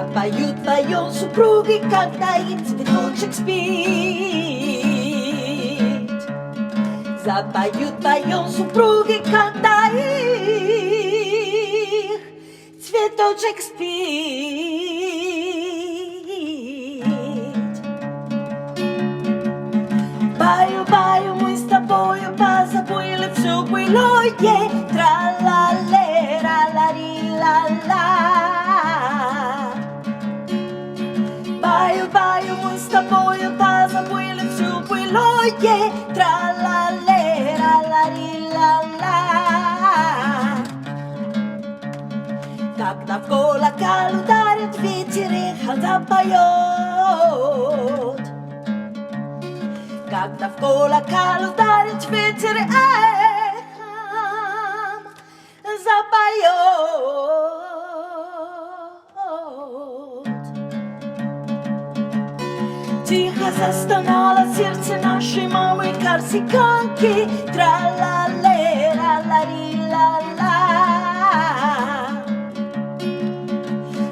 Запоют вдвоем супруги, когда им цветочек спит. Запоют вдвоем супруги, когда их цветочек спит. Баю-баю, мы с тобою позабыли все былое. Тра-ла-ле, ра-ла-ри-ла-ла. Баю-баю, мы с тобою позабыли все былое. Тра-ла-ле, ра-ла-ри-ла-ла. Когда в колокол ударит ветер, эхо запоет. Когда в колокол ударит ветер, эхом запоет. Тихо застонало сердце нашей мамы корсиканки. Тра-ла-ле, ра-ла-ри-ла-ла.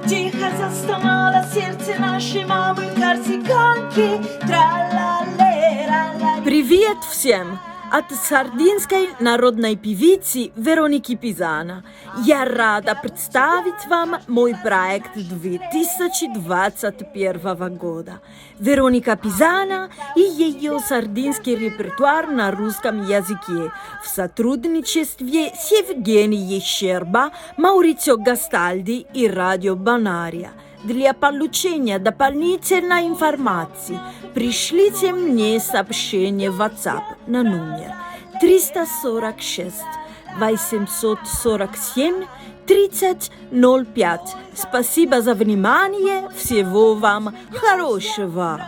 Тихо застонало сердце нашей мамы корсиканки. Тра-ла-ле, ра-ла-ри. Привет всем! От сардинской народной певицы Вероники Пизана. Я рада представить вам мой проект 2021 года. Вероника Пизана и ее сардинский репертуар на русском языке в сотрудничестве с Евгенией Щерба, Маурицио Гастальди и Радио Бонария. Для получения дополнительной информации пришлите мне сообщение в WhatsApp на номер 346 847 3005. Спасибо за внимание. Всего вам хорошего.